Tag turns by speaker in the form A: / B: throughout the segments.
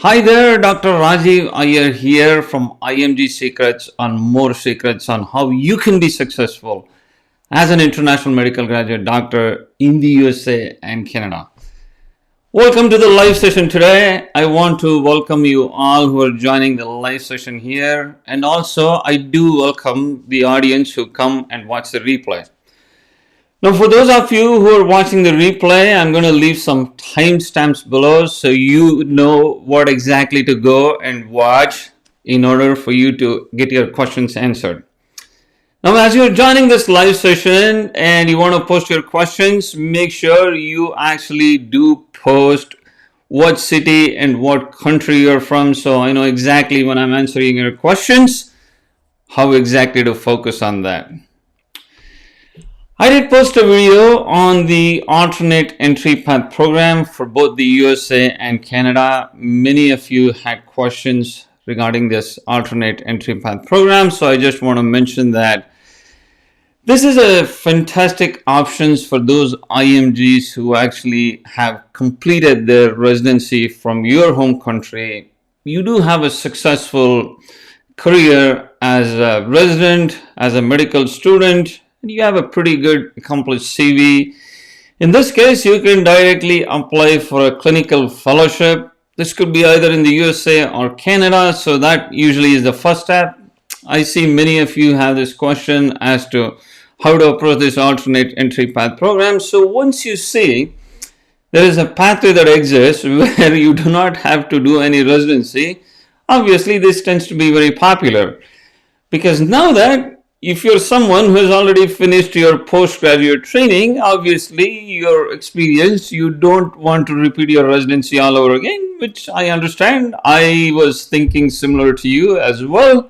A: Hi there, Dr. Rajiv Iyer here from IMG Secrets on more secrets on how you can be successful as an international medical graduate doctor in the USA and Canada. Welcome to the live session today. I want to welcome you all who are joining the live session here, and also I do welcome the audience who come and watch the replay. Now, for those of you who are watching the replay, I'm going to leave some timestamps below so you know what exactly to go and watch in order for you to get your questions answered. Now, as you're joining this live session and you want to post your questions, make sure you actually do post what city and what country you're from so I know exactly when I'm answering your questions, how exactly to focus on that. I did post a video on the alternate entry path program for both the USA and Canada. Many of you had questions regarding this alternate entry path program, so I just want to mention that this is a fantastic option for those IMGs who actually have completed their residency from your home country. You do have a successful career as a resident, as a medical student, and you have a pretty good accomplished CV. In this case, you can directly apply for a clinical fellowship. This could be either in the USA or Canada, so that usually is the first step. I see many of you have this question as to how to approach this alternate entry path program. So once you see there is a pathway that exists where you do not have to do any residency, obviously this tends to be very popular, because now that if you're someone who has already finished your postgraduate training, obviously your experience, you don't want to repeat your residency all over again, which I understand. I was thinking similar to you as well.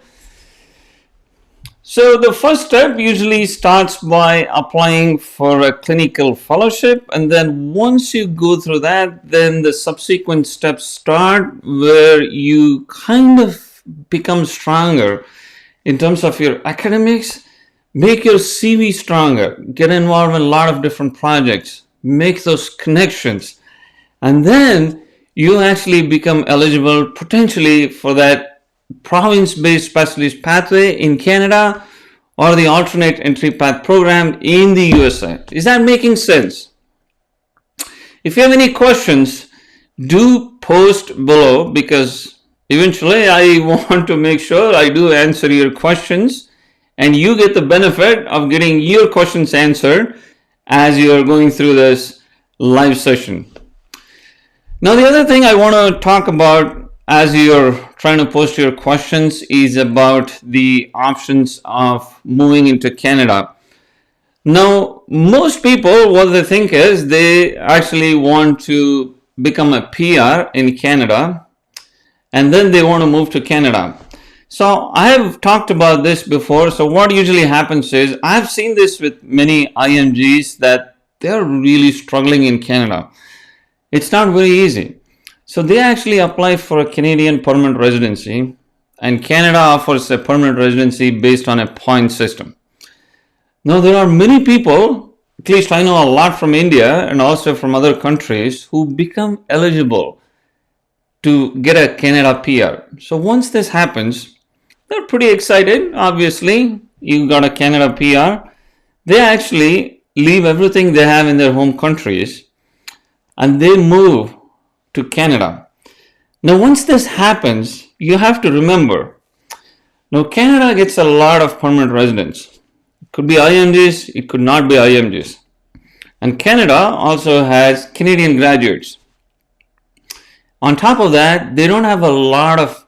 A: So the first step usually starts by applying for a clinical fellowship, and then once you go through that, then the subsequent steps start where you kind of become stronger in terms of your academics. Make your CV stronger, get involved in a lot of different projects, make those connections, and then you actually become eligible potentially for that province-based specialist pathway in Canada or the alternate entry path program in the USA. Is that making sense? If you have any questions, do post below, because eventually I want to make sure I do answer your questions and you get the benefit of getting your questions answered as you are going through this live session. Now, the other thing I want to talk about as you're trying to post your questions is about the options of moving into Canada. Now, most people, what they think is they actually want to become a PR in Canada, and then they want to move to Canada. So I have talked about this before. So what usually happens is I've seen this with many IMGs that they're really struggling in Canada. It's not very easy. So they actually apply for a Canadian permanent residency, and Canada offers a permanent residency based on a point system. Now there are many people, at least I know a lot from India and also from other countries, who become eligible to get a Canada PR. So once this happens, they're pretty excited. Obviously, you got a Canada PR. They actually leave everything they have in their home countries and they move to Canada. Now, once this happens, you have to remember, now Canada gets a lot of permanent residents. It could be IMGs, it could not be IMGs. And Canada also has Canadian graduates. On top of that, they don't have a lot of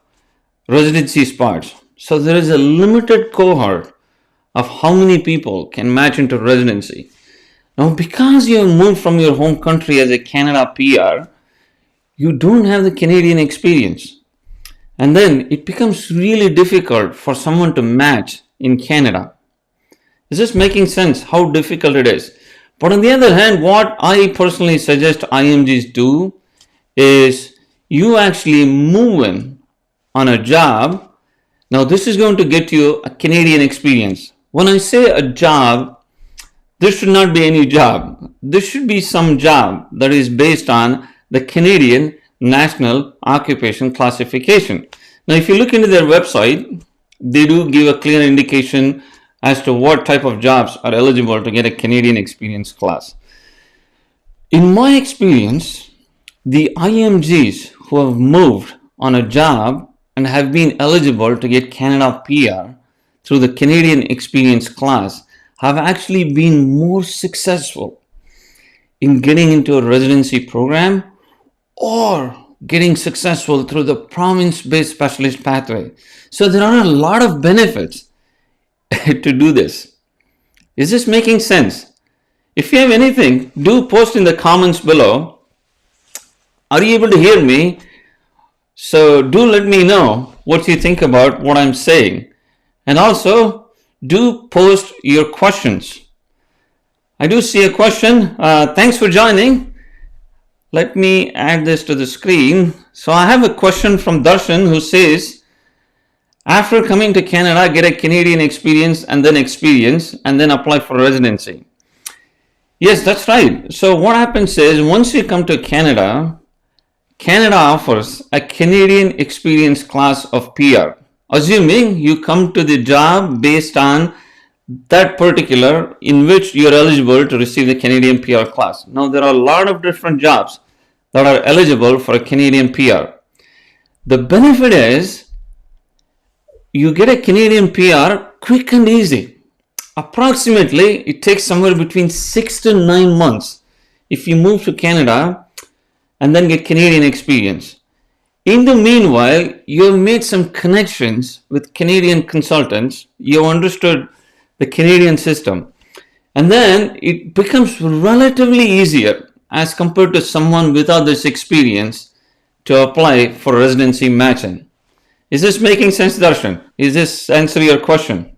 A: residency spots. So there is a limited cohort of how many people can match into residency. Now, because you moved from your home country as a Canada PR, you don't have the Canadian experience. And then it becomes really difficult for someone to match in Canada. Is this making sense how difficult it is? But on the other hand, what I personally suggest IMGs do is you actually move in on a job. Now this is going to get you a Canadian experience. When I say a job, this should not be any job. This should be some job that is based on the Canadian National Occupation Classification. Now, if you look into their website, they do give a clear indication as to what type of jobs are eligible to get a Canadian experience class. In my experience, the IMGs who have moved on a job and have been eligible to get Canada PR through the Canadian experience class have actually been more successful in getting into a residency program or getting successful through the province-based specialist pathway. So there are a lot of benefits to do this. Is this making sense? If you have anything, do post in the comments below. Are you able to hear me? So do let me know what you think about what I'm saying. And also, do post your questions. I do see a question. Thanks for joining. Let me add this to the screen. So I have a question from Darshan who says, after coming to Canada, get a Canadian experience and then apply for residency. Yes, that's right. So what happens is once you come to Canada, Canada offers a Canadian experience class of PR, assuming you come to the job based on that particular in which you're eligible to receive the Canadian PR class. Now, there are a lot of different jobs that are eligible for a Canadian PR. The benefit is you get a Canadian PR quick and easy. Approximately, it takes somewhere between 6 to 9 months if you move to Canada and then get Canadian experience. In the meanwhile, you've made some connections with Canadian consultants. You've understood the Canadian system. And then it becomes relatively easier as compared to someone without this experience to apply for residency matching. Is this making sense, Darshan? Is this answer your question?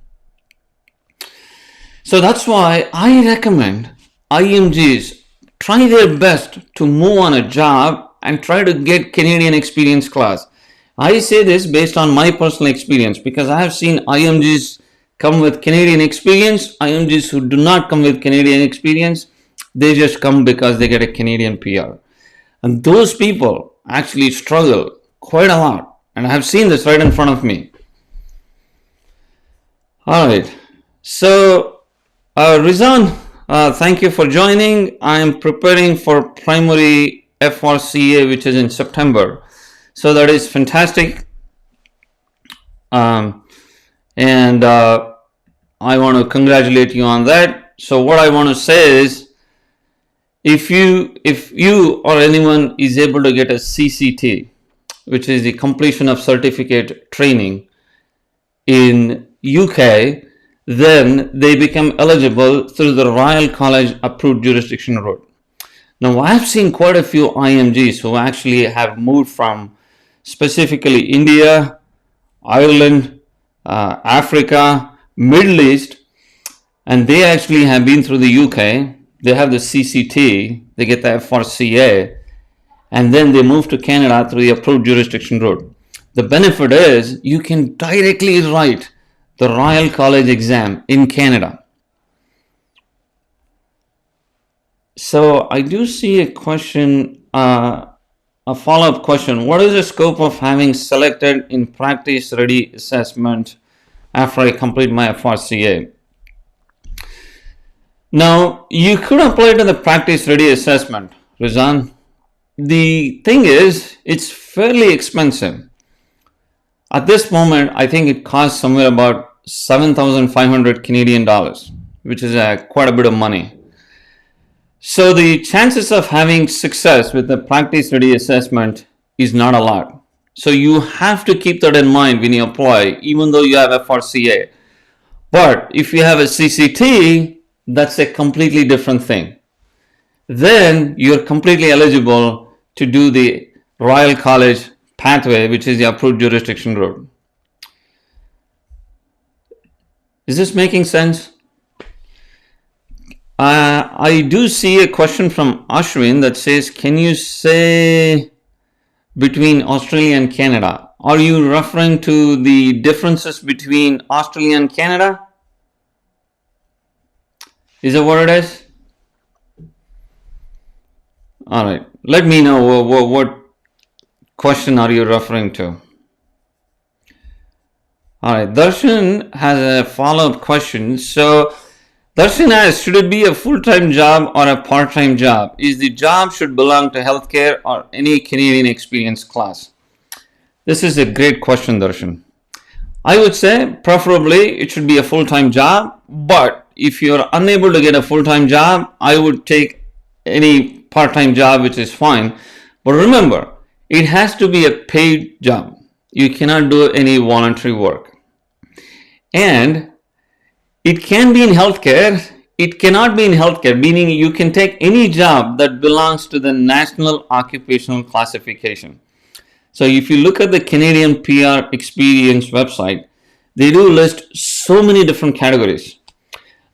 A: So that's why I recommend IMGs try their best to move on a job and try to get Canadian experience class. I say this based on my personal experience because I have seen IMGs come with Canadian experience, IMGs who do not come with Canadian experience, they just come because they get a Canadian PR. And those people actually struggle quite a lot. And I have seen this right in front of me. Alright, so Rizan, thank you for joining. I am preparing for primary FRCA, which is in September. So that is fantastic. And I want to congratulate you on that. So what I want to say is, if you or anyone is able to get a CCT, which is the completion of certificate training in UK, then they become eligible through the Royal College approved jurisdiction route. Now, I've seen quite a few IMGs who actually have moved from specifically India, Ireland, Africa, Middle East, and they actually have been through the UK. They have the CCT, they get the FRCA, and then they move to Canada through the approved jurisdiction route. The benefit is you can directly write the Royal College exam in Canada. So I do see a question, a follow-up question. What is the scope of having selected in practice ready assessment after I complete my FRCA? Now, you could apply to the practice ready assessment, Rizan. The thing is, it's fairly expensive. At this moment, I think it costs somewhere about 7,500 Canadian dollars, which is quite a bit of money. So the chances of having success with the practice ready assessment is not a lot. So you have to keep that in mind when you apply, even though you have FRCA. But if you have a CCT, that's a completely different thing. Then you're completely eligible to do the Royal College pathway, which is the approved jurisdiction route. Is this making sense? I do see a question from Ashwin that says, can you say between Australia and Canada? Are you referring to the differences between Australia and Canada? Is that what it is? All right. Let me know question are you referring to? All right, Darshan has a follow-up question. So Darshan asks, should it be a full-time job or a part-time job? Is the job should belong to healthcare or any Canadian experience class? This is a great question, Darshan. I would say preferably it should be a full-time job, but if you're unable to get a full-time job, I would take any part-time job, which is fine. But remember, it has to be a paid job. You cannot do any voluntary work. And it can be in healthcare, it cannot be in healthcare, meaning you can take any job that belongs to the National Occupational Classification. So if you look at the Canadian PR Experience website, they do list so many different categories.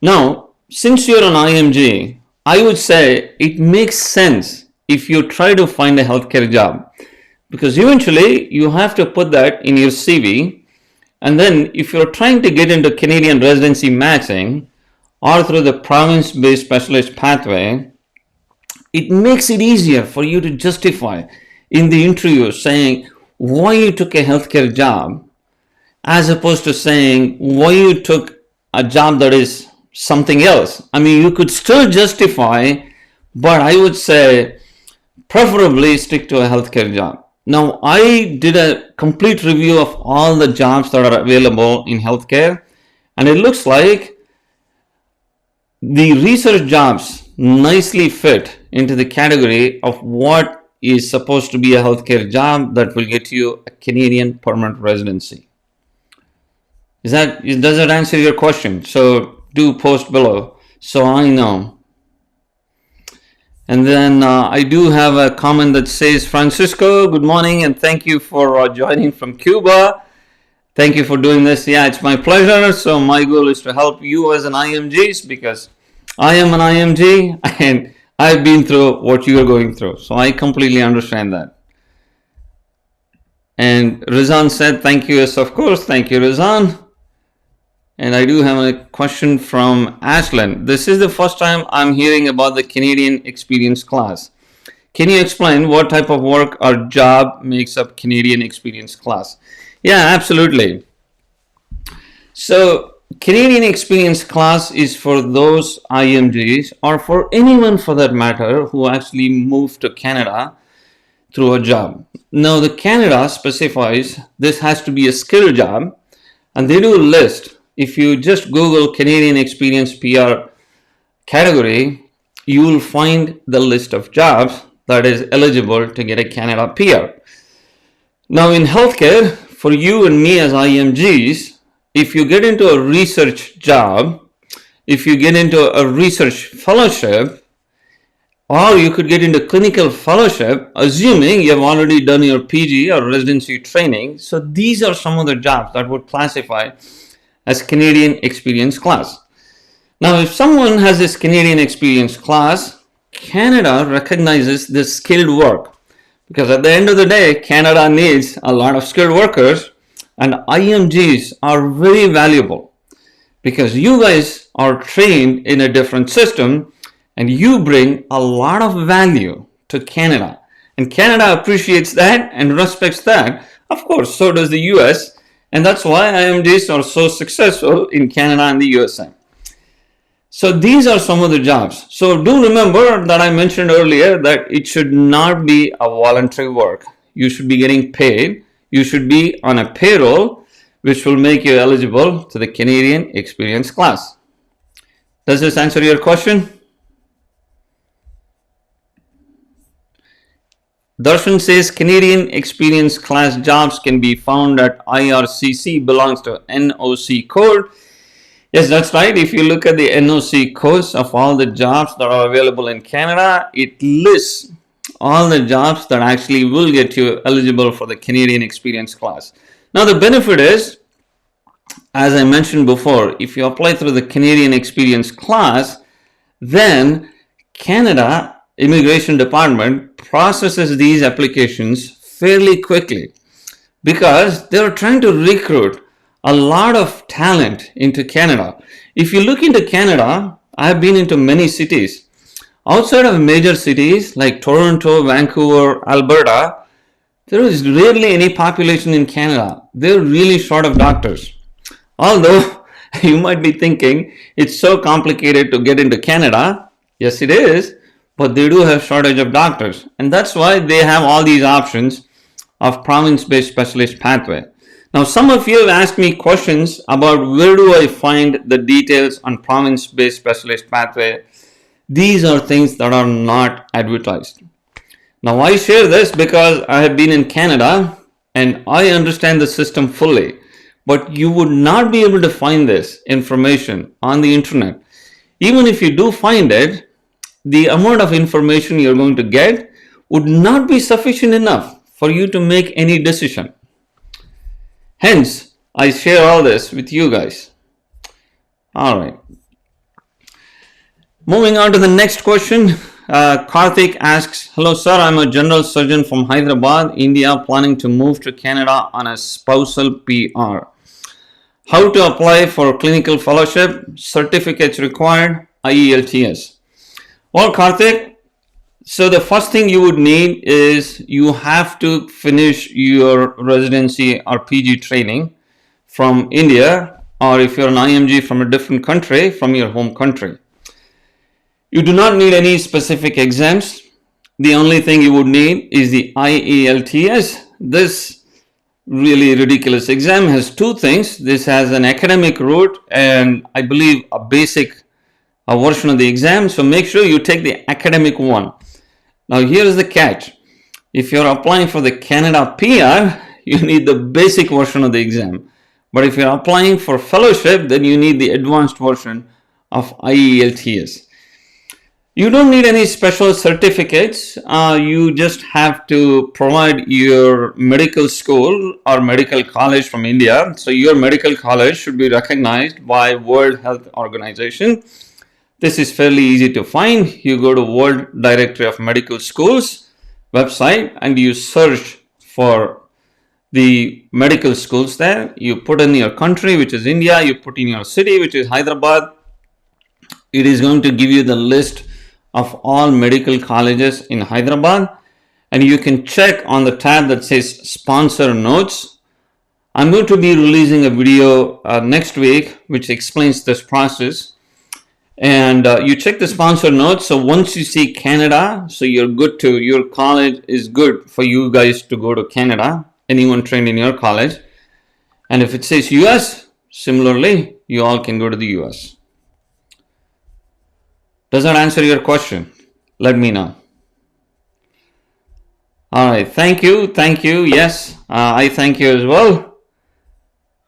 A: Now, since you're an IMG, I would say it makes sense if you try to find a healthcare job, because eventually you have to put that in your CV. And then if you're trying to get into Canadian residency matching or through the province-based specialist pathway, it makes it easier for you to justify in the interview saying why you took a healthcare job, as opposed to saying why you took a job that is something else. I mean, you could still justify, but I would say preferably stick to a healthcare job. Now, I did a complete review of all the jobs that are available in healthcare, and it looks like the research jobs nicely fit into the category of what is supposed to be a healthcare job that will get you a Canadian permanent residency. Does that answer your question? So do post below so I know. And then I do have a comment that says, Francisco, good morning and thank you for joining from Cuba. Thank you for doing this. Yeah, it's my pleasure. So my goal is to help you as an IMGs, because I am an IMG and I've been through what you are going through. So I completely understand that. And Rizan said, thank you. Yes, of course. Thank you, Rizan. And I do have a question from Ashlyn. This is the first time I'm hearing about the Canadian Experience class. Can you explain what type of work or job makes up Canadian Experience class? Yeah, absolutely. So Canadian Experience class is for those IMGs, or for anyone for that matter, who actually moved to Canada through a job. Now the Canada specifies this has to be a skilled job, and they do list. If you just Google Canadian Experience PR category, you will find the list of jobs that is eligible to get a Canada PR. Now in healthcare, for you and me as IMGs, if you get into a research job, if you get into a research fellowship, or you could get into clinical fellowship, assuming you have already done your PG or residency training. So these are some of the jobs that would classify as Canadian Experience class. Now, if someone has this Canadian Experience class, Canada recognizes this skilled work, because at the end of the day, Canada needs a lot of skilled workers, and IMGs are very valuable because you guys are trained in a different system and you bring a lot of value to Canada. And Canada appreciates that and respects that. Of course, so does the US. And that's why IMGs are so successful in Canada and the USA. So these are some of the jobs. So do remember that I mentioned earlier that it should not be a voluntary work. You should be getting paid. You should be on a payroll, which will make you eligible to the Canadian Experience class. Does this answer your question? Darshan says Canadian Experience class jobs can be found at IRCC, belongs to NOC code. Yes, that's right. If you look at the NOC codes of all the jobs that are available in Canada, it lists all the jobs that actually will get you eligible for the Canadian Experience class. Now the benefit is, as I mentioned before, if you apply through the Canadian Experience class, then Canada Immigration Department processes these applications fairly quickly, because they're trying to recruit a lot of talent into Canada. If you look into Canada, I've been into many cities. Outside of major cities like Toronto, Vancouver, Alberta, There is rarely any population in Canada. They're really short of doctors. Although you might be thinking it's so complicated to get into Canada. Yes, it is, but they do have shortage of doctors, and that's why they have all these options of province-based specialist pathway. Now, some of you have asked me questions about where do I find the details on province-based specialist pathway. These are things that are not advertised. Now, I share this because I have been in Canada and I understand the system fully, but you would not be able to find this information on the internet. Even if you do find it, the amount of information you're going to get would not be sufficient enough for you to make any decision. Hence, I share all this with you guys. All right. Moving on to the next question. Karthik asks, hello sir, I'm a general surgeon from Hyderabad, India, planning to move to Canada on a spousal PR. How to apply for clinical fellowship, certificates required, IELTS. Well, Karthik, so the first thing you would need is you have to finish your residency or PG training from India, or if you're an IMG from a different country, from your home country. You do not need any specific exams. The only thing you would need is the IELTS. This really ridiculous exam has two things. This has an academic route and I believe a basic version of the exam. So make sure you take the academic one. Now here is the catch. If you're applying for the Canada PR, you need the basic version of the exam. But if you're applying for fellowship, then you need the advanced version of IELTS. You don't need any special certificates. You just have to provide your medical school or medical college from India. So your medical college should be recognized by World Health Organization. This is fairly easy to find. You go to World Directory of Medical Schools website and you search for the medical schools there. You put in your country, which is India. You put in your city, which is Hyderabad. It is going to give you the list of all medical colleges in Hyderabad, and you can check on the tab that says sponsor notes. I'm going to be releasing a video next week which explains this process, and you check the sponsor notes. So once you see Canada, so you're good to, your college is good for you guys to go to Canada, anyone trained in your college. And if it says US, similarly you all can go to the US. Does that answer your question? Let me know. All right. Thank you. Yes, I thank you as well.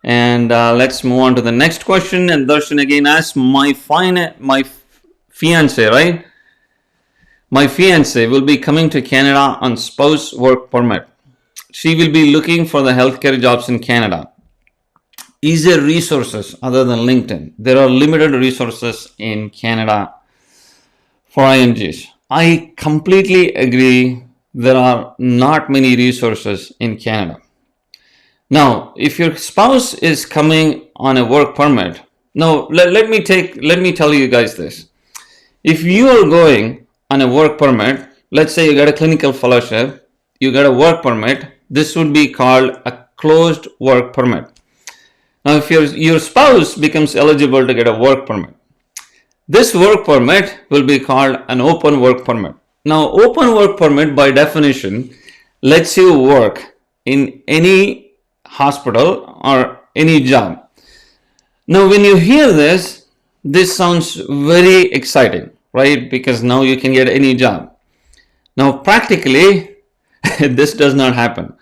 A: And let's move on to the next question. And Darshan again asks, my fiance, right? My fiance will be coming to Canada on spouse work permit. She will be looking for the healthcare jobs in Canada. Is there resources other than LinkedIn? There are limited resources in Canada for IMGs. I completely agree. There are not many resources in Canada. Now, if your spouse is coming on a work permit, now let me tell you guys this. If you are going on a work permit, let's say you got a clinical fellowship, you got a work permit, this would be called a closed work permit. Now, if your spouse becomes eligible to get a work permit, this work permit will be called an open work permit. Now, open work permit by definition lets you work in any hospital or any job. Now, when you hear this, this sounds very exciting, right? Because now you can get any job. Now, practically, this does not happen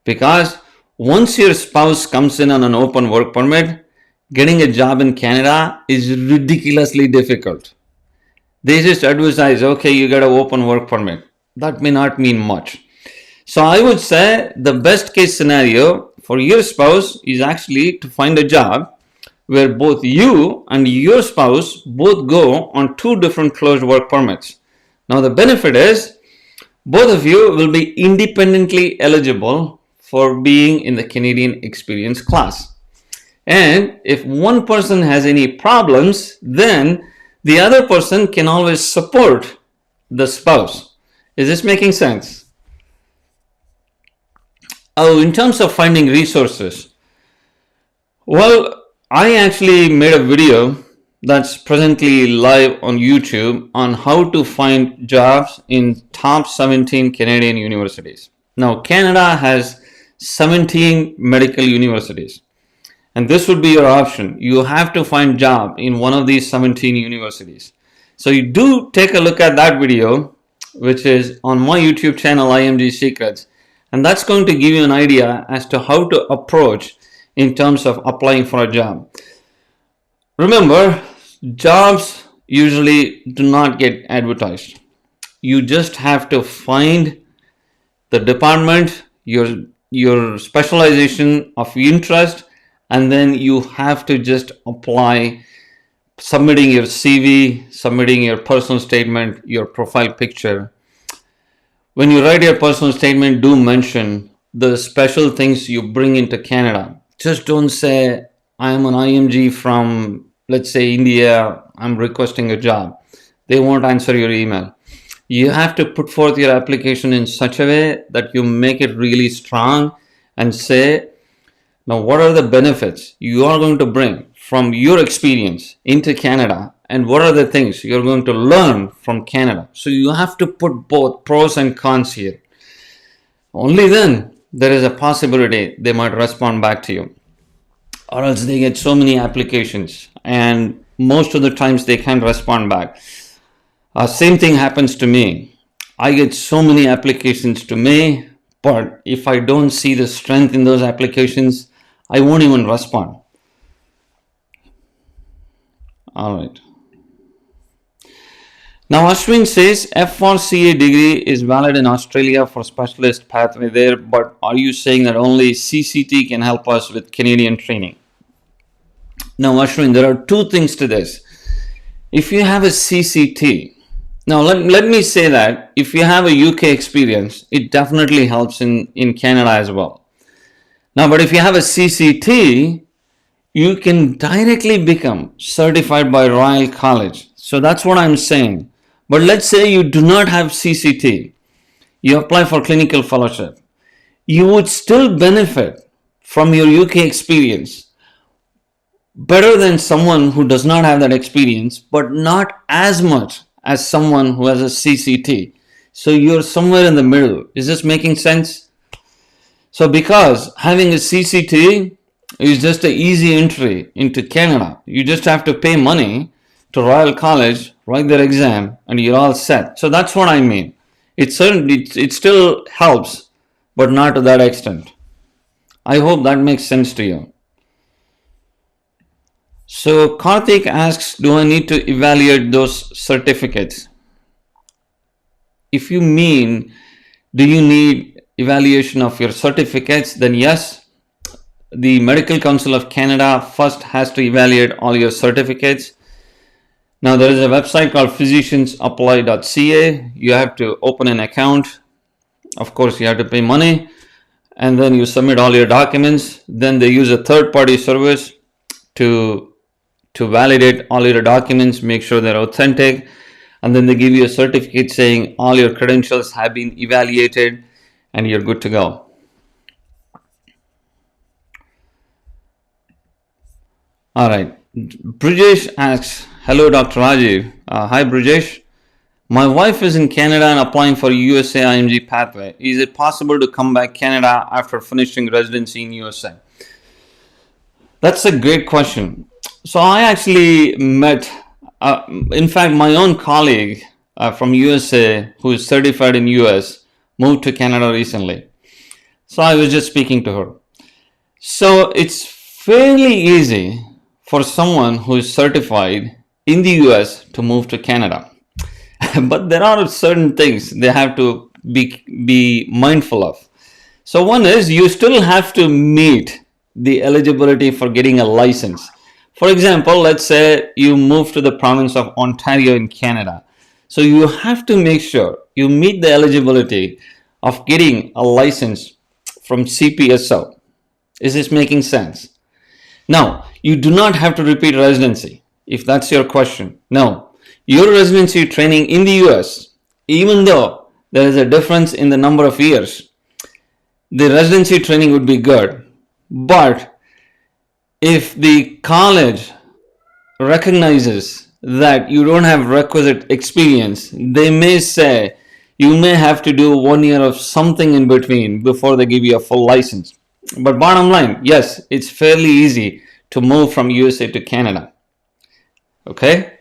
A: because once your spouse comes in on an open work permit, getting a job in Canada is ridiculously difficult. They just advertise, okay, you got an open work permit. That may not mean much. So I would say the best case scenario for your spouse is actually to find a job where both you and your spouse both go on two different closed work permits. Now the benefit is both of you will be independently eligible for being in the Canadian Experience class. And if one person has any problems, then the other person can always support the spouse. Is this making sense? Oh, in terms of finding resources, well, I actually made a video that's presently live on YouTube on how to find jobs in top 17 Canadian universities. Now, Canada has 17 medical universities, and this would be your option. You have to find job in one of these 17 universities. So you do take a look at that video, which is on my YouTube channel, IMG Secrets, and that's going to give you an idea as to how to approach in terms of applying for a job. Remember, jobs usually do not get advertised. You just have to find the department, your specialization of interest, and then you have to just apply, submitting your CV, submitting your personal statement, your profile picture. When you write your personal statement, do mention the special things you bring into Canada. Just don't say, I am an IMG from, let's say, India, I'm requesting a job. They won't answer your email. You have to put forth your application in such a way that you make it really strong and say, now what are the benefits you are going to bring from your experience into Canada, and what are the things you're going to learn from Canada. So you have to put both pros and cons here. Only then there is a possibility they might respond back to you, or else they get so many applications and most of the times they can't respond back. Same thing happens to me. I get so many applications to me, but if I don't see the strength in those applications, I won't even respond. All right. Now Ashwin says FRCA degree is valid in Australia for specialist pathway there, but are you saying that only CCT can help us with Canadian training? Now Ashwin, there are two things to this. If you have a CCT, now let me say that if you have a UK experience, it definitely helps in Canada as well. Now, but if you have a CCT, you can directly become certified by Royal College. So that's what I'm saying. But let's say you do not have CCT, you apply for clinical fellowship, you would still benefit from your UK experience better than someone who does not have that experience, but not as much as someone who has a CCT. So you're somewhere in the middle. Is this making sense? So because having a CCT is just an easy entry into Canada, you just have to pay money to Royal College, write their exam, and you're all set. So that's what I mean. It still helps, but not to that extent. I hope that makes sense to you. So Karthik asks, do I need to evaluate those certificates? If you mean, do you need evaluation of your certificates, then yes. The Medical Council of Canada first has to evaluate all your certificates. Now there is a website called physiciansapply.ca. You have to open an account. Of course, you have to pay money, and then you submit all your documents. Then they use a third-party service to validate all your documents, make sure they're authentic, and then they give you a certificate saying all your credentials have been evaluated and you're good to go. All right. Brijesh asks, hello, Dr. Rajiv. Hi, Brijesh. My wife is in Canada and applying for USA IMG pathway. Is it possible to come back Canada after finishing residency in USA? That's a great question. So I actually met, in fact, my own colleague from USA who is certified in US moved to Canada recently. So I was just speaking to her. So it's fairly easy for someone who is certified in the US to move to Canada. But there are certain things they have to be mindful of. So one is you still have to meet the eligibility for getting a license. For example, let's say you move to the province of Ontario in Canada. So you have to make sure you meet the eligibility of getting a license from CPSO. Is this making sense? Now, you do not have to repeat residency, if that's your question. No, your residency training in the US, even though there is a difference in the number of years, the residency training would be good. But if the college recognizes that you don't have requisite experience, they may say you may have to do 1 year of something in between before they give you a full license. But bottom line, yes, it's fairly easy to move from USA to Canada. Okay?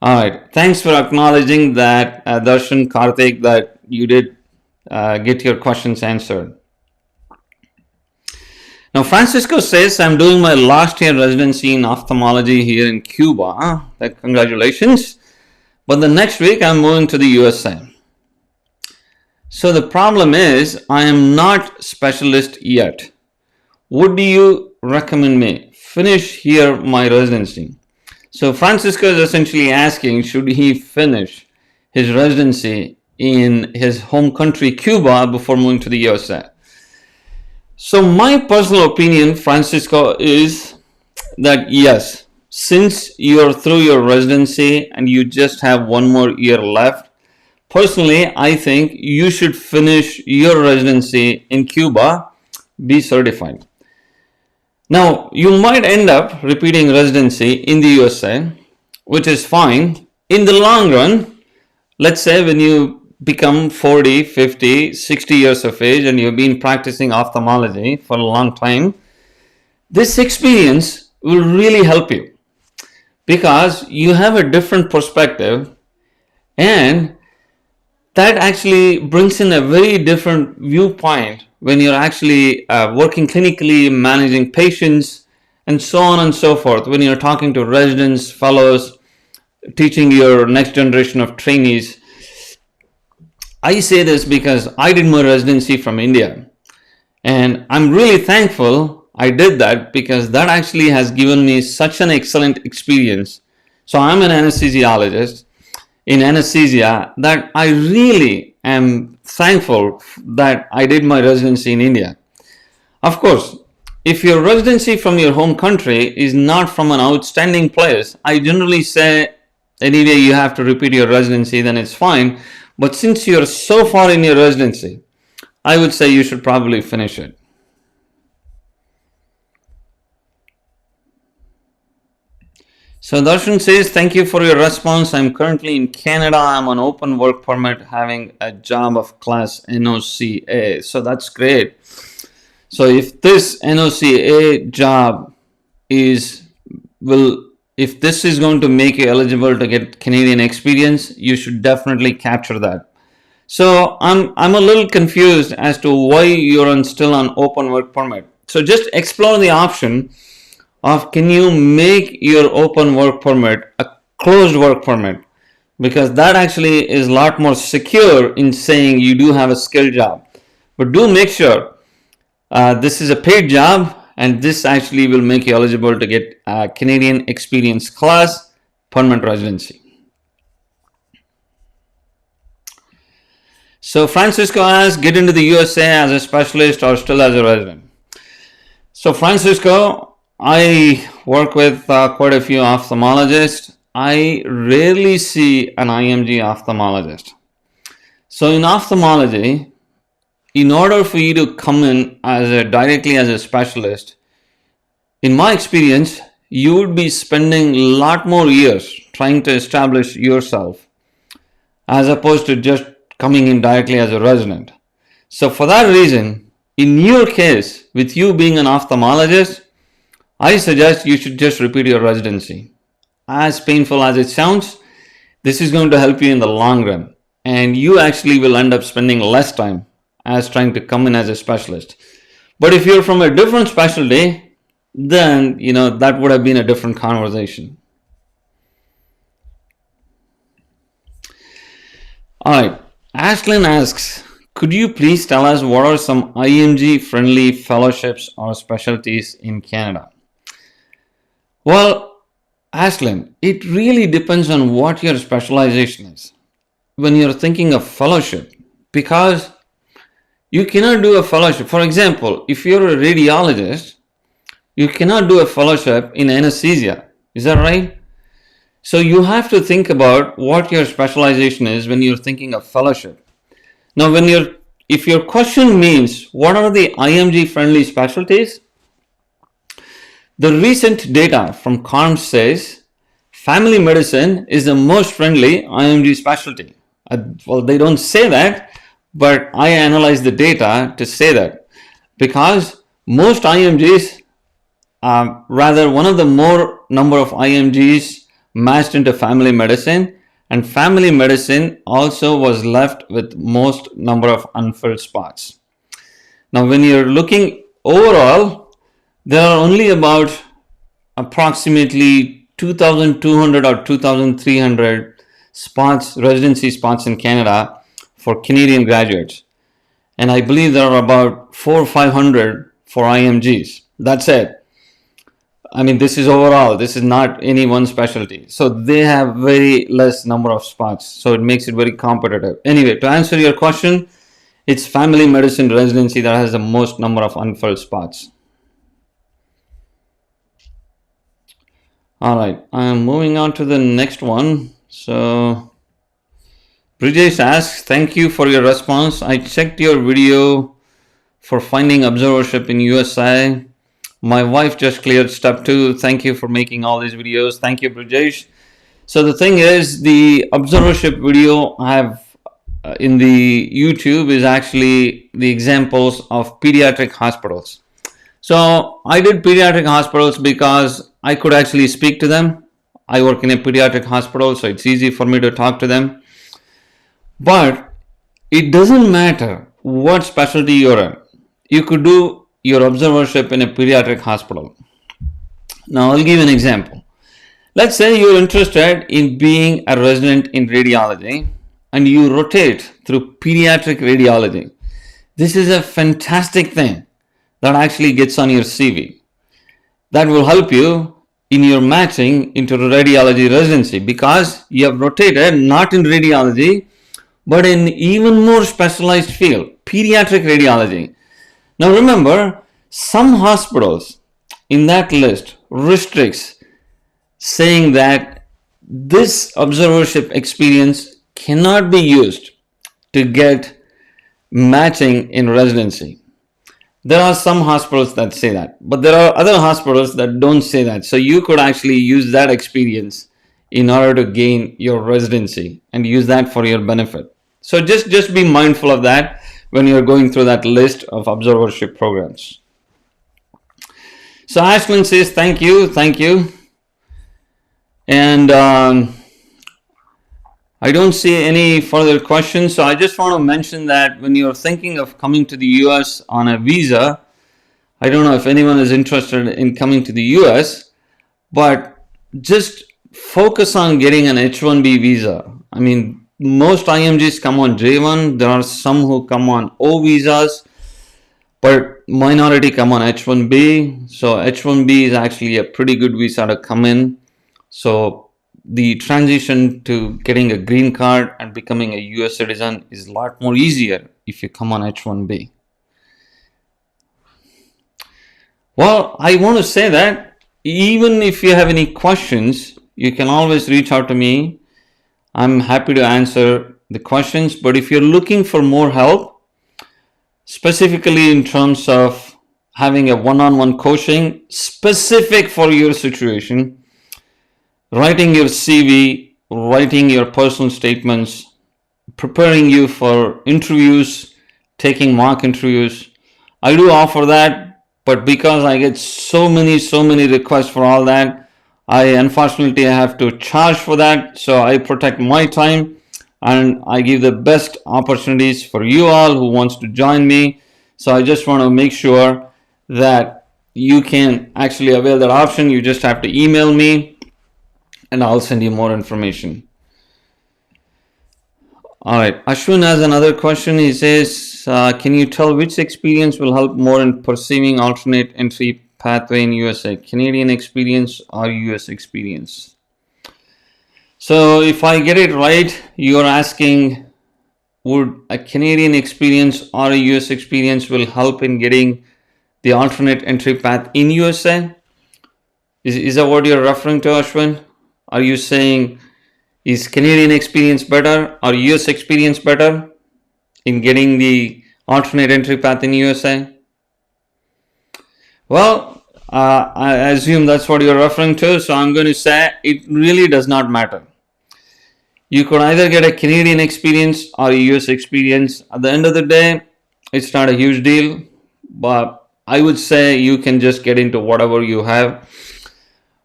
A: Alright, thanks for acknowledging that, Darshan, Karthik, that you did get your questions answered. Now, Francisco says, I'm doing my last year residency in ophthalmology here in Cuba. Congratulations. But the next week, I'm moving to the USA. So the problem is, I am not specialist yet. What do you recommend me? Finish here my residency. So Francisco is essentially asking, should he finish his residency in his home country, Cuba, before moving to the USA? So my personal opinion, Francisco, is that yes, since you're through your residency and you just have 1 more year left, personally, I think you should finish your residency in Cuba, be certified. Now, you might end up repeating residency in the USA, which is fine. In the long run, let's say when you become 40, 50, 60 years of age and you've been practicing ophthalmology for a long time, this experience will really help you because you have a different perspective, and that actually brings in a very different viewpoint when you're actually working clinically, managing patients, and so on and so forth. When you're talking to residents, fellows, teaching your next generation of trainees. I say this because I did my residency from India, and I'm really thankful I did that because that actually has given me such an excellent experience. So I'm an anesthesiologist in anesthesia that I really am thankful that I did my residency in India. Of course, if your residency from your home country is not from an outstanding place, I generally say anyway you have to repeat your residency, then it's fine. But since you're so far in your residency, I would say you should probably finish it. So Darshan says, thank you for your response. I'm currently in Canada. I'm on open work permit having a job of class NOCA. So that's great. So if this NOCA job if this is going to make you eligible to get Canadian experience, you should definitely capture that. So I'm a little confused as to why you're still on open work permit. So just explore the option of can you make your open work permit a closed work permit, because that actually is a lot more secure in saying you do have a skilled job. But do make sure this is a paid job, and this actually will make you eligible to get a Canadian experience class permanent residency. So Francisco asks, get into the USA as a specialist or still as a resident? So Francisco, I work with quite a few ophthalmologists. I rarely see an IMG ophthalmologist. So in ophthalmology, in order for you to come in directly as a specialist, in my experience, you would be spending a lot more years trying to establish yourself as opposed to just coming in directly as a resident. So for that reason, in your case, with you being an ophthalmologist, I suggest you should just repeat your residency. As painful as it sounds, this is going to help you in the long run, and you actually will end up spending less time as trying to come in as a specialist. But if you're from a different specialty, then that would have been a different conversation. Alright, Ashlyn asks, could you please tell us what are some IMG-friendly fellowships or specialties in Canada? Well, Ashlyn, it really depends on what your specialization is when you're thinking of fellowship, because you cannot do a fellowship. For example, if you're a radiologist, you cannot do a fellowship in anesthesia. Is that right? So you have to think about what your specialization is when you're thinking of fellowship. Now, if your question means what are the IMG friendly specialties, the recent data from CARMS says family medicine is the most friendly IMG specialty. Well, they don't say that, but I analyze the data to say that because most IMGs, rather one of the more number of IMGs matched into family medicine, and family medicine also was left with most number of unfilled spots. Now, when you're looking overall, there are only about approximately 2,200 or 2,300 spots, residency spots in Canada for Canadian graduates. And I believe there are about 400 or 500 for IMGs. That's it. I mean, this is overall, this is not any one specialty. So they have very less number of spots. So it makes it very competitive. Anyway, to answer your question, it's family medicine residency that has the most number of unfilled spots. All right, I'm moving on to the next one. So Brijesh asks, thank you for your response. I checked your video for finding observership in USA. My wife just cleared step 2. Thank you for making all these videos. Thank you, Brijesh. So the thing is, the observership video I have in the YouTube is actually the examples of pediatric hospitals. So I did pediatric hospitals because I could actually speak to them. I work in a pediatric hospital, so it's easy for me to talk to them. But it doesn't matter what specialty you're in. You could do your observership in a pediatric hospital. Now I'll give you an example. Let's say you're interested in being a resident in radiology and you rotate through pediatric radiology. This is a fantastic thing that actually gets on your CV. That will help you in your matching into radiology residency because you have rotated not in radiology but in even more specialized field, pediatric radiology. Now remember, some hospitals in that list restricts saying that this observership experience cannot be used to get matching in residency. There are some hospitals that say that, but there are other hospitals that don't say that. So you could actually use that experience in order to gain your residency and use that for your benefit. So just be mindful of that when you're going through that list of observership programs. So Ashlyn says, thank you. And I don't see any further questions. So I just want to mention that when you're thinking of coming to the US on a visa, I don't know if anyone is interested in coming to the US, but just focus on getting an H-1B visa. I mean, most IMGs come on J1. There are some who come on O visas, but minority come on H-1B. So H-1B is actually a pretty good visa to come in. So the transition to getting a green card and becoming a US citizen is a lot more easier if you come on H-1B. Well, I want to say that even if you have any questions, you can always reach out to me. I'm happy to answer the questions, but if you're looking for more help, specifically in terms of having a one-on-one coaching specific for your situation, writing your CV, writing your personal statements, preparing you for interviews, taking mock interviews, I do offer that, but because I get so many requests for all that, I unfortunately have to charge for that. So I protect my time and I give the best opportunities for you all who wants to join me. So I just want to make sure that you can actually avail that option. You just have to email me and I'll send you more information. All right, Ashwin has another question. He says, can you tell which experience will help more in pursuing alternate entry pathway in USA, Canadian experience or US experience? So if I get it right, you're asking, would a Canadian experience or a US experience will help in getting the alternate entry path in USA? Is that what you're referring to, Ashwin? Are you saying, is Canadian experience better or US experience better in getting the alternate entry path in USA? Well, I assume that's what you're referring to, so I'm going to say it really does not matter. You could either get a Canadian experience or a US experience. At the end of the day, it's not a huge deal, but I would say you can just get into whatever you have.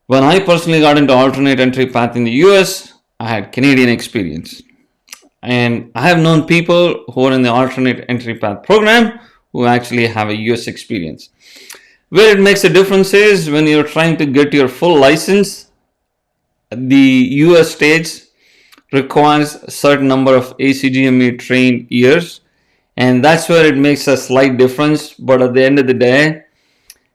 A: When I personally got into alternate entry path in the US, I had Canadian experience. And I have known people who are in the alternate entry path program who actually have a US experience. Where it makes a difference is when you're trying to get your full license, the US states requires a certain number of ACGME trained years, and that's where it makes a slight difference. But at the end of the day,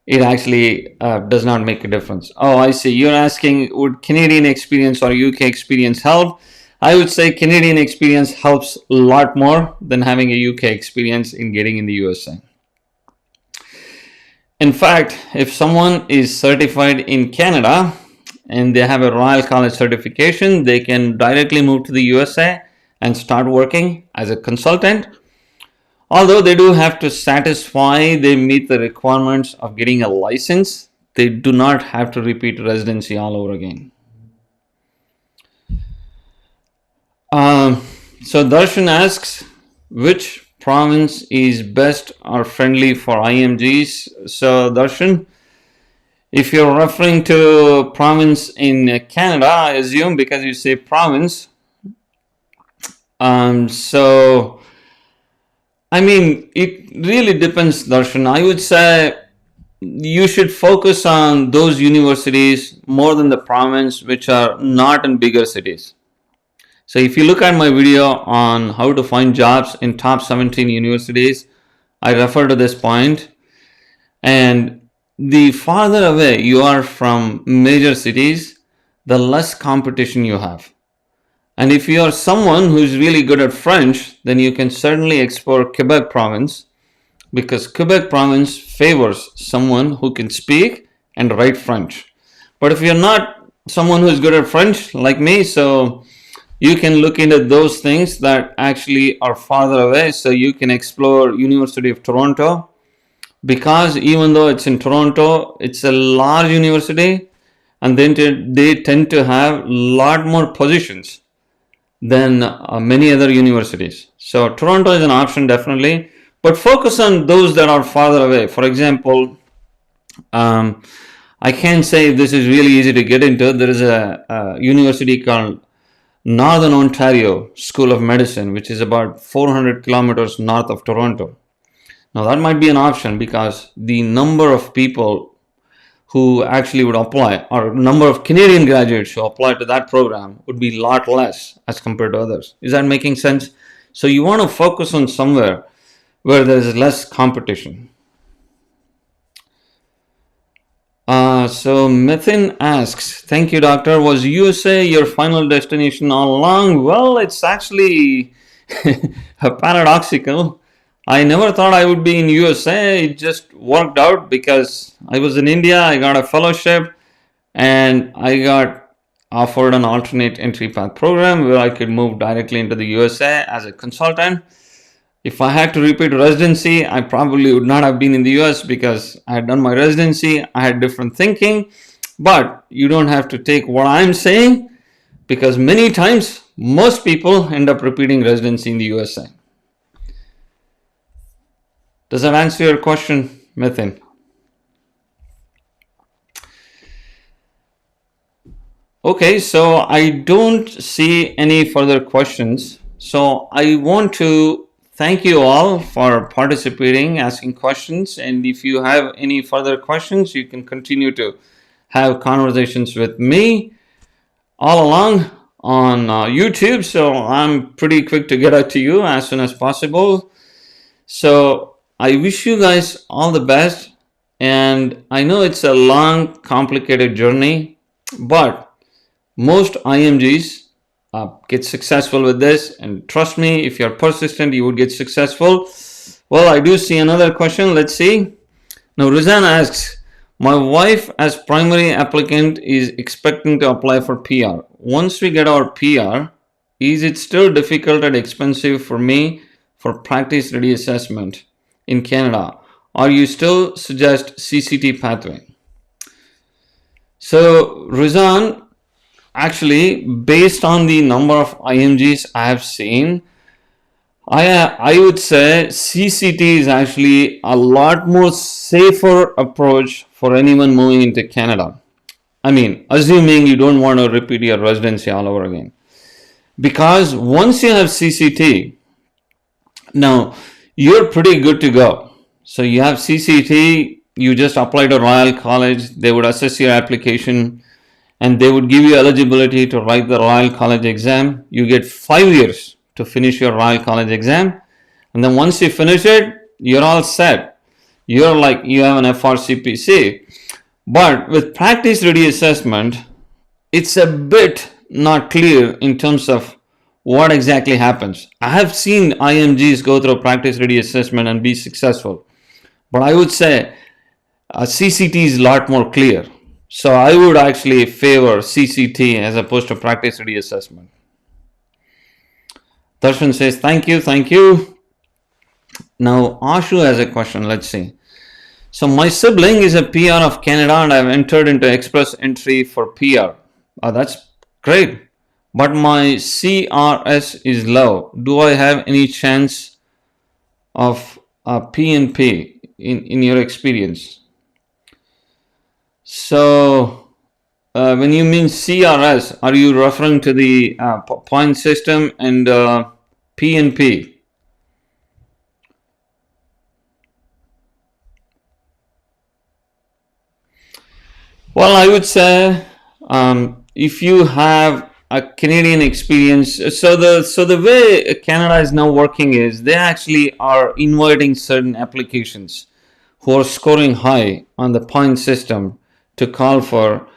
A: it actually does not make a difference. Oh, I see. You're asking, would Canadian experience or UK experience help? I would say Canadian experience helps a lot more than having a UK experience in getting in the USA. In fact, if someone is certified in Canada and they have a Royal College certification, they can directly move to the USA and start working as a consultant. Although they do have to satisfy, they meet the requirements of getting a license, they do not have to repeat residency all over again. So Darshan asks, which province is best or friendly for IMGs? So Darshan, if you're referring to province in Canada, I assume because you say province, so I mean, it really depends, Darshan. I would say you should focus on those universities more than the province which are not in bigger cities. So if you look at my video on how to find jobs in top 17 universities, I refer to this point. And the farther away you are from major cities, the less competition you have. And if you are someone who's really good at French, then you can certainly explore Quebec province, because Quebec province favors someone who can speak and write French. But if you're not someone who's good at French like me, so you can look into those things that actually are farther away. So you can explore University of Toronto, because even though it's in Toronto, it's a large university, and then they tend to have a lot more positions than many other universities. So Toronto is an option definitely, but focus on those that are farther away. For example, I can't say if this is really easy to get into. There is a university called Northern Ontario School of Medicine, which is about 400 kilometers north of Toronto. Now that might be an option because the number of people who actually would apply, or number of Canadian graduates who apply to that program, would be a lot less as compared to others. Is that making sense? So you want to focus on somewhere where there is less competition. So Mithin asks, thank you, doctor. Was USA your final destination all along? Well, it's actually paradoxical. I never thought I would be in USA. It just worked out because I was in India. I got a fellowship and I got offered an alternate entry path program where I could move directly into the USA as a consultant. If I had to repeat residency, I probably would not have been in the US because I had done my residency. I had different thinking, but you don't have to take what I'm saying, because many times most people end up repeating residency in the USA. Does that answer your question, Mithin? Okay, so I don't see any further questions. So I want to thank you all for participating, asking questions. And if you have any further questions, you can continue to have conversations with me all along on YouTube. So I'm pretty quick to get out to you as soon as possible. So I wish you guys all the best. And I know it's a long, complicated journey, but most IMGs get successful with this, and trust me, if you're persistent, you would get successful. Well, I do see another question. Let's see. Now, Rizan asks, my wife as primary applicant is expecting to apply for PR. Once we get our PR, is it still difficult and expensive for me for practice ready assessment in Canada, or you still suggest CCT pathway? So, Rizan, actually, based on the number of IMGs I have seen, I would say CCT is actually a lot more safer approach for anyone moving into Canada. I mean, assuming you don't want to repeat your residency all over again. Because once you have CCT, now you're pretty good to go. So you have CCT, you just apply to Royal College, they would assess your application and they would give you eligibility to write the Royal College exam. You get 5 years to finish your Royal College exam, and then once you finish it, you're all set. You're like, you have an FRCPC. But with practice ready assessment, it's a bit not clear in terms of what exactly happens. I have seen IMGs go through practice ready assessment and be successful, but I would say CCT is a lot more clear. So I would actually favor CCT as opposed to practice ready assessment. Darshan says, thank you, thank you. Now, Ashu has a question. Let's see. So, my sibling is a PR of Canada and I've entered into express entry for PR. Oh, that's great. But my CRS is low. Do I have any chance of PNP in your experience? So, when you mean CRS, are you referring to the point system and PNP? Well, I would say if you have a Canadian experience, so the way Canada is now working is they actually are inviting certain applications who are scoring high on the point system to call for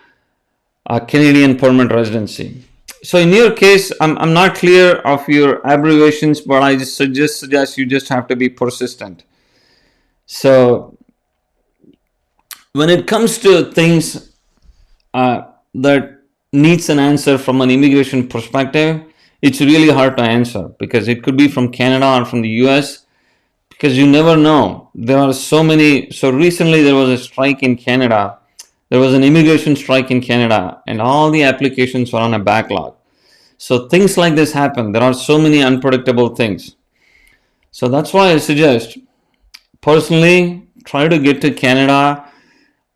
A: a Canadian permanent residency. So in your case, I'm not clear of your abbreviations, but I just suggest you just have to be persistent. So when it comes to things that needs an answer from an immigration perspective, it's really hard to answer because it could be from Canada or from the US, because you never know. There are so many. So recently there was a strike in Canada. There was an immigration strike in Canada and all the applications were on a backlog. So things like this happen. There are so many unpredictable things. So that's why I suggest, personally, try to get to Canada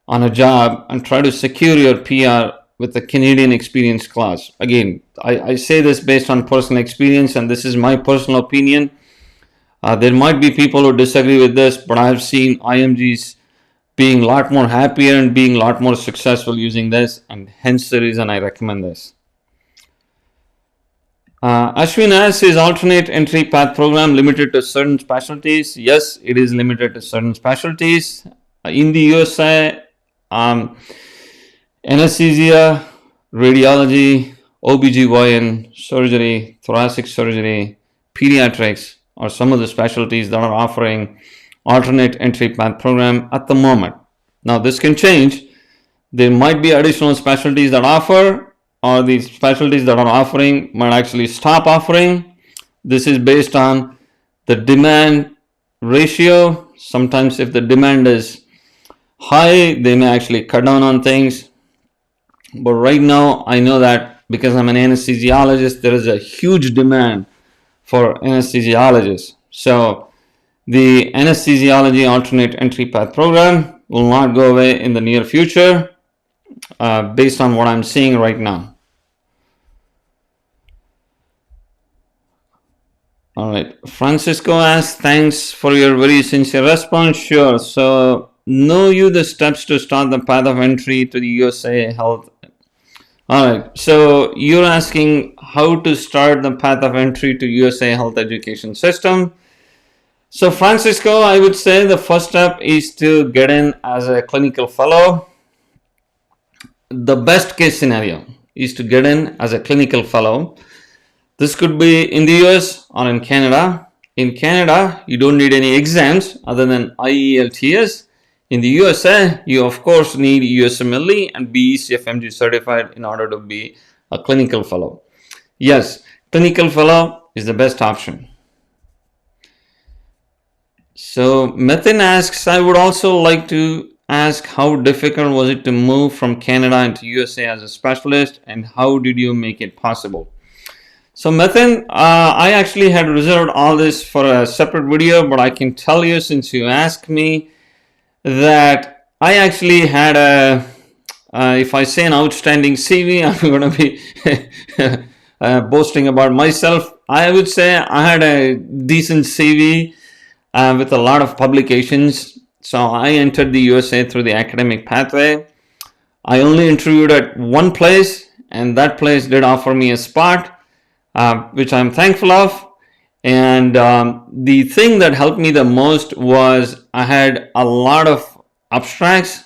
A: on a job and try to secure your PR with the Canadian experience clause. Again, I say this based on personal experience and this is my personal opinion. There might be people who disagree with this, but I've seen IMGs being a lot more happier and being a lot more successful using this, and hence the reason I recommend this. Ashwin asks, is alternate entry path program limited to certain specialties? Yes, it is limited to certain specialties. In the USA, anesthesia, radiology, OBGYN, surgery, thoracic surgery, pediatrics are some of the specialties that are offering alternate entry path program at the moment. Now this can change. There might be additional specialties that offer, or the specialties that are offering might actually stop offering. This is based on the demand ratio. Sometimes if the demand is high, they may actually cut down on things. But right now, I know that because I'm an anesthesiologist, there is a huge demand for anesthesiologists. So the anesthesiology alternate entry path program will not go away in the near future, based on what I'm seeing right now. All right, Francisco asks, thanks for your very sincere response. Sure. So know you the steps to start the path of entry to the USA Health. All right, so you're asking how to start the path of entry to USA Health Education System. So Francisco, I would say the first step is to get in as a clinical fellow. The best case scenario is to get in as a clinical fellow. This could be in the US or in Canada. In Canada, you don't need any exams other than IELTS. In the USA, you of course need USMLE and be ECFMG certified in order to be a clinical fellow. Yes, clinical fellow is the best option. So Methin asks, I would also like to ask how difficult was it to move from Canada into USA as a specialist, and how did you make it possible? So Methin, I actually had reserved all this for a separate video, but I can tell you, since you asked me, that I actually had if I say an outstanding CV, I'm going to be boasting about myself. I would say I had a decent CV with a lot of publications. So I entered the USA through the academic pathway. I only interviewed at one place, and that place did offer me a spot, which I'm thankful of. And the thing that helped me the most was I had a lot of abstracts,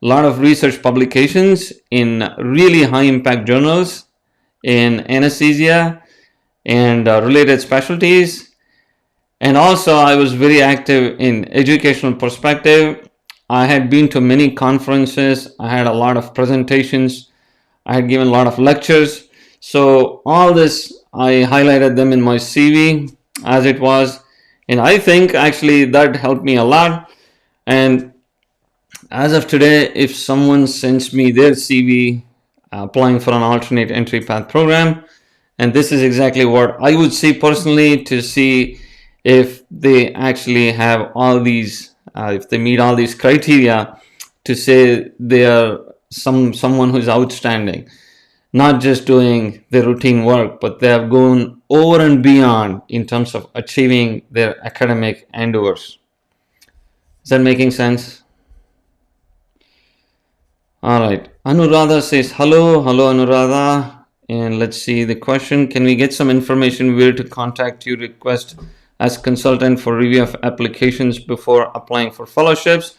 A: a lot of research publications in really high impact journals in anesthesia and related specialties. And also, I was very active in educational perspective. I had been to many conferences. I had a lot of presentations. I had given a lot of lectures. So all this, I highlighted them in my CV as it was. And I think actually that helped me a lot. And as of today, if someone sends me their CV applying for an alternate entry path program, and this is exactly what I would see personally to see if they actually have all these, if they meet all these criteria, to say they are someone who is outstanding, not just doing the routine work, but they have gone over and beyond in terms of achieving their academic endeavors. Is that making sense? All right. Anuradha says, hello Anuradha. And let's see the question. Can we get some information where to contact you, request as consultant for review of applications before applying for fellowships?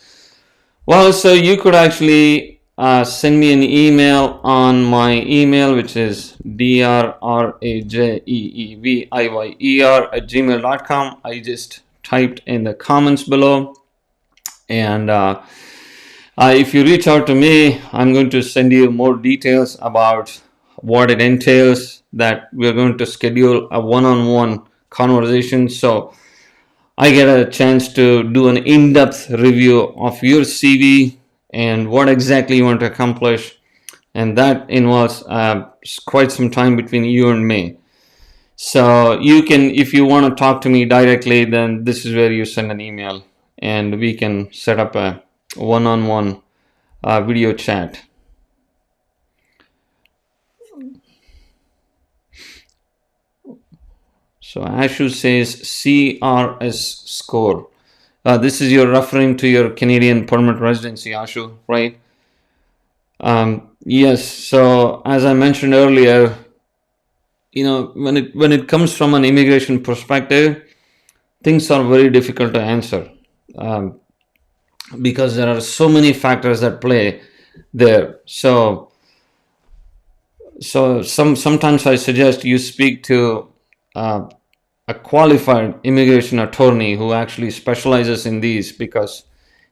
A: Well, so you could actually send me an email on my email, which is drajeeviyer@gmail.com. I just typed in the comments below. And if you reach out to me, I'm going to send you more details about what it entails, that we're going to schedule a one-on-one conversation. So I get a chance to do an in-depth review of your CV and what exactly you want to accomplish. And that involves quite some time between you and me. So you can, if you want to talk to me directly, then this is where you send an email and we can set up a one-on-one video chat. So Ashu says CRS score. This is you're referring to your Canadian permanent residency, Ashu, right? Yes. So as I mentioned earlier, you know, when it comes from an immigration perspective, things are very difficult to answer because there are so many factors that play there. So sometimes I suggest you speak to a qualified immigration attorney who actually specializes in these, because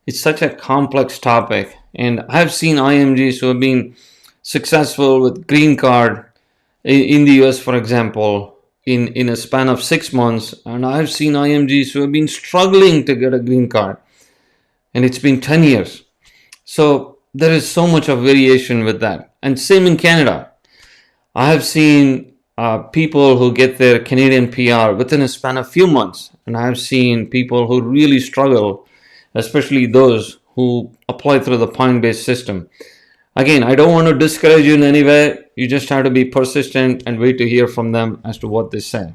A: it's such a complex topic. And I've seen IMGs who have been successful with green card in the US, for example, in a span of 6 months. And I've seen IMGs who have been struggling to get a green card, and it's been 10 years. So there is so much of variation with that. And same in Canada. I have seen people who get their Canadian PR within a span of few months. And I've seen people who really struggle, especially those who apply through the point-based system. Again, I don't want to discourage you in any way. You just have to be persistent and wait to hear from them as to what they say.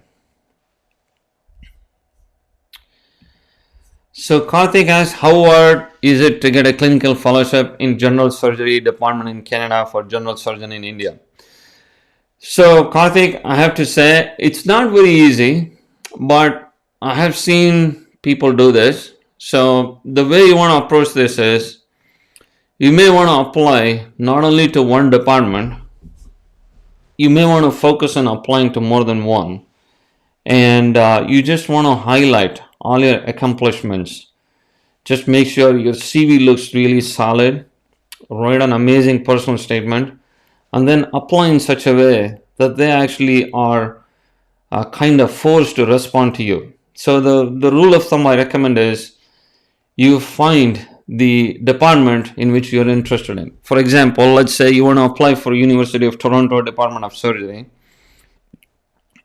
A: So Karthik asks, how hard is it to get a clinical fellowship in general surgery department in Canada for general surgeon in India? So Karthik, I have to say it's not very easy, but I have seen people do this. So the way you want to approach this is, you may want to apply not only to one department, you may want to focus on applying to more than one. And you just want to highlight all your accomplishments. Just make sure your CV looks really solid, write an amazing personal statement, and then apply in such a way that they actually are kind of forced to respond to you. So the rule of thumb I recommend is you find the department in which you're interested in. For example, let's say you want to apply for University of Toronto Department of Surgery.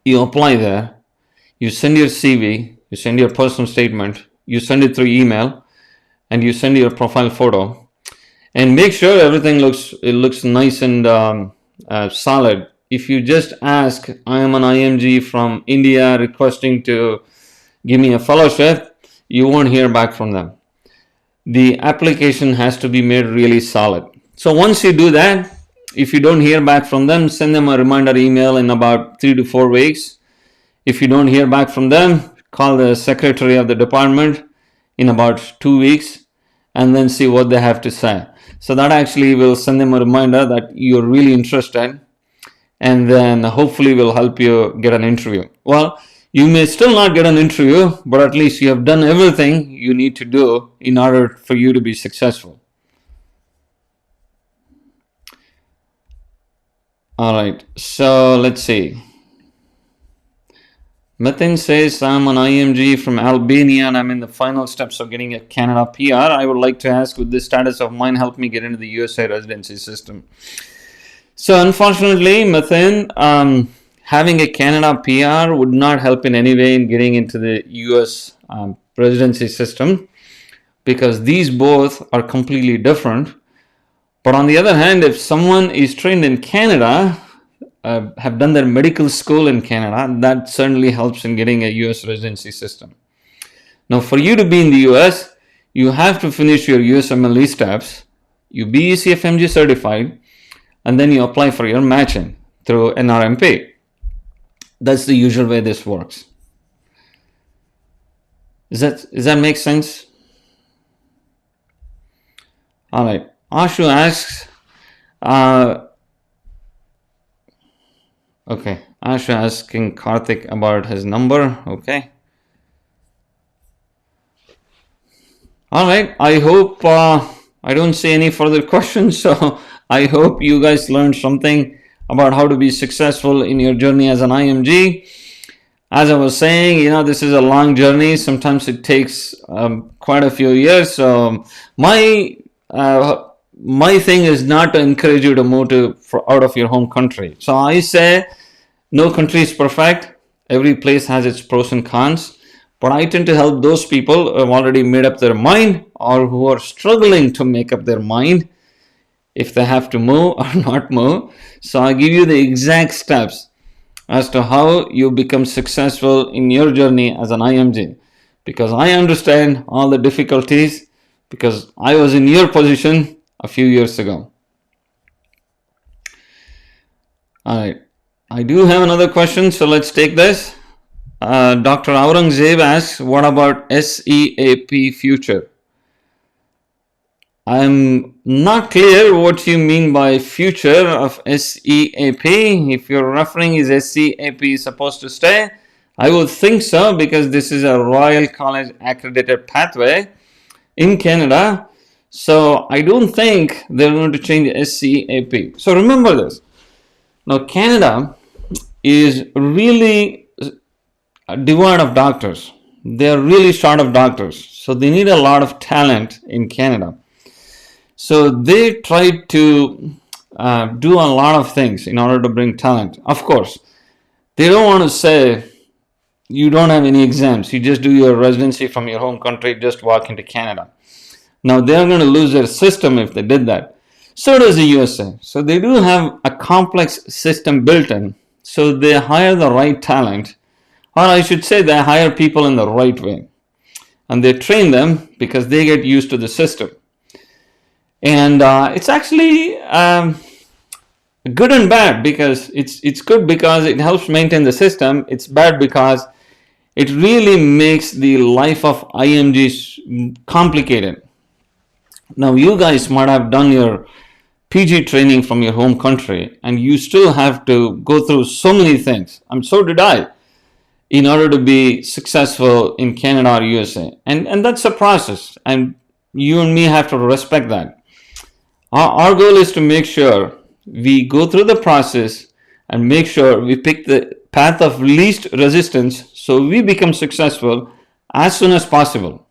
A: You apply there, you send your CV, you send your personal statement, you send it through email, and you send your profile photo, and make sure everything looks nice and solid. If you just ask, I am an IMG from India requesting to give me a fellowship, you won't hear back from them. The application has to be made really solid. So once you do that, if you don't hear back from them, send them a reminder email in about 3 to 4 weeks. If you don't hear back from them, call the secretary of the department in about 2 weeks and then see what they have to say. So that actually will send them a reminder that you're really interested, and then hopefully will help you get an interview. Well, you may still not get an interview, but at least you have done everything you need to do in order for you to be successful. All right, so let's see. Metin says, I'm an IMG from Albania and I'm in the final steps of getting a Canada PR. I would like to ask, would this status of mine help me get into the USA residency system? So unfortunately, Metin, having a Canada PR would not help in any way in getting into the US residency system, because these both are completely different. But on the other hand, if someone is trained in Canada, have done their medical school in Canada, that certainly helps in getting a US residency system. Now, for you to be in the US, you have to finish your USMLE steps, you be ECFMG certified, and then you apply for your matching through NRMP. That's the usual way this works. Does that make sense? All right. Ashu asks, okay, Ashu asking Karthik about his number. Okay. All right. I hope I don't see any further questions. So I hope you guys learned something about how to be successful in your journey as an IMG. As I was saying, this is a long journey. Sometimes it takes quite a few years. So my thing is not to encourage you to move out of your home country. So I say no country is perfect. Every place has its pros and cons. But I tend to help those people who have already made up their mind or who are struggling to make up their mind if they have to move or not move. So I give you the exact steps as to how you become successful in your journey as an IMG, because I understand all the difficulties, because I was in your position a few years ago. All right, I do have another question, so let's take this. Dr. Aurangzeb asks, what about SEAP future? I'm not clear what you mean by future of SEAP. If you're referring is SEAP supposed to stay, I would think so, because this is a Royal College accredited pathway in Canada. So I don't think they're going to change SEAP. So remember this. Now Canada is really devoid of doctors. They are really short of doctors. So they need a lot of talent in Canada. So they try to do a lot of things in order to bring talent. Of course, they don't want to say you don't have any exams. You just do your residency from your home country, just walk into Canada. Now they're going to lose their system if they did that. So does the USA. So they do have a complex system built in. So they hire the right talent, or I should say they hire people in the right way. And they train them because they get used to the system. And it's actually good and bad, because it's good because it helps maintain the system. It's bad because it really makes the life of IMGs complicated. Now you guys might have done your PG training from your home country, and you still have to go through so many things. So did I, in order to be successful in Canada or USA. And that's a process, and you and me have to respect that. Our goal is to make sure we go through the process and make sure we pick the path of least resistance So we become successful as soon as possible.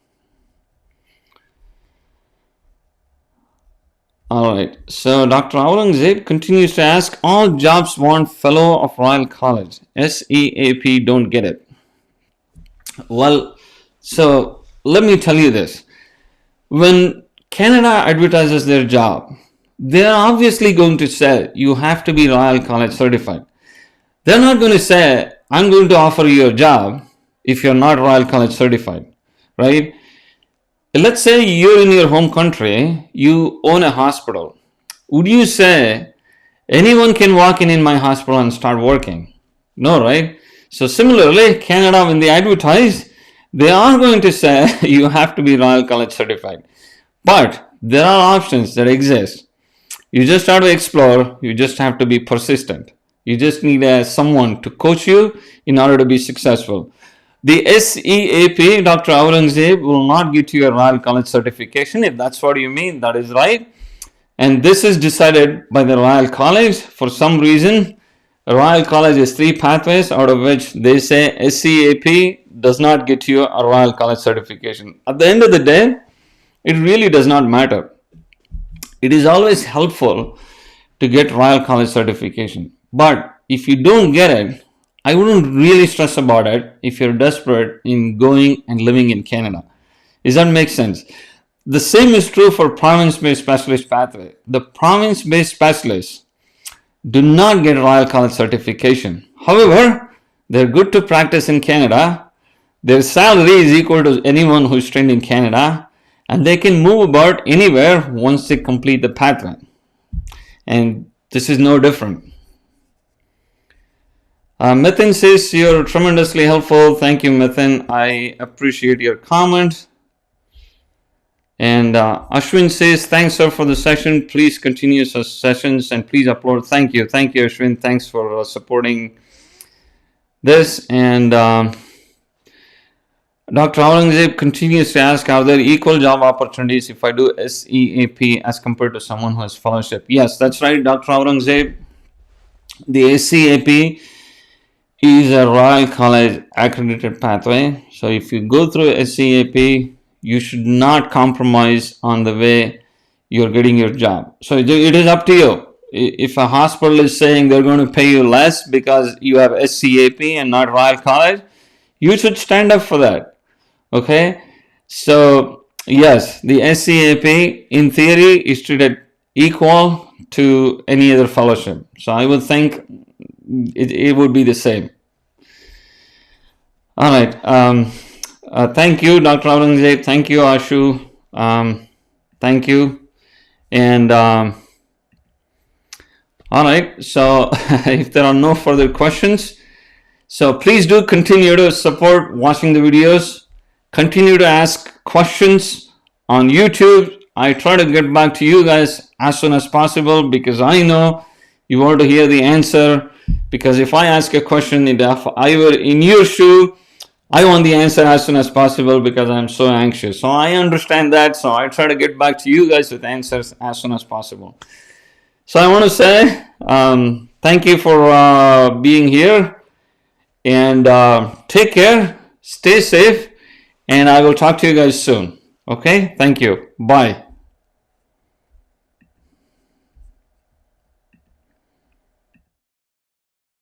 A: All right. So Dr. Aurangzeb continues to ask, all jobs want Fellow of Royal College. SEAP don't get it. Well, so let me tell you this. When Canada advertises their job, they are obviously going to say you have to be Royal College certified. They're not going to say, I'm going to offer you a job if you're not Royal College certified, right? Let's say you're in your home country, you own a hospital. Would you say anyone can walk in my hospital and start working? No, right? So similarly, Canada, when they advertise, they are going to say you have to be Royal College certified. But there are options that exist. You just have to explore. You just have to be persistent. You just need someone to coach you in order to be successful. The SEAP, Dr. Aurangzeb, will not get you a Royal College certification. If that's what you mean, that is right. And this is decided by the Royal College. For some reason, Royal College is 3 pathways, out of which they say SEAP does not get you a Royal College certification. At the end of the day, it really does not matter. It is always helpful to get Royal College certification. But if you don't get it, I wouldn't really stress about it if you're desperate in going and living in Canada. Does that make sense? The same is true for province-based specialist pathway. The province-based specialists do not get Royal College certification. However, they're good to practice in Canada. Their salary is equal to anyone who's trained in Canada, and they can move about anywhere once they complete the pathway. And this is no different. Mithun says, you're tremendously helpful. Thank you, Mithun. I appreciate your comment. And Ashwin says, thanks, sir, for the session. Please continue such sessions and please upload. Thank you. Thank you, Ashwin. Thanks for supporting this. And Dr. Aurangzeb continues to ask, are there equal job opportunities if I do SEAP as compared to someone who has fellowship? Yes, that's right, Dr. Aurangzeb. The SEAP is a Royal College accredited pathway. So if you go through SEAP, you should not compromise on the way you're getting your job. So it is up to you. If a hospital is saying they're going to pay you less because you have SEAP and not Royal College, you should stand up for that. Okay? So yes, the SEAP in theory is treated equal to any other fellowship. So I would think it would be the same. All right. Thank you, Dr. Aurangzeb. Thank you, Ashu. Thank you. And all right. So if there are no further questions, so please do continue to support watching the videos. Continue to ask questions on YouTube. I try to get back to you guys as soon as possible because I know you want to hear the answer. Because if I ask a question, if I were in your shoe, I want the answer as soon as possible because I'm so anxious. So I understand that. So I try to get back to you guys with answers as soon as possible. So I want to say thank you for being here and take care, stay safe, and I will talk to you guys soon. Okay, thank you. Bye.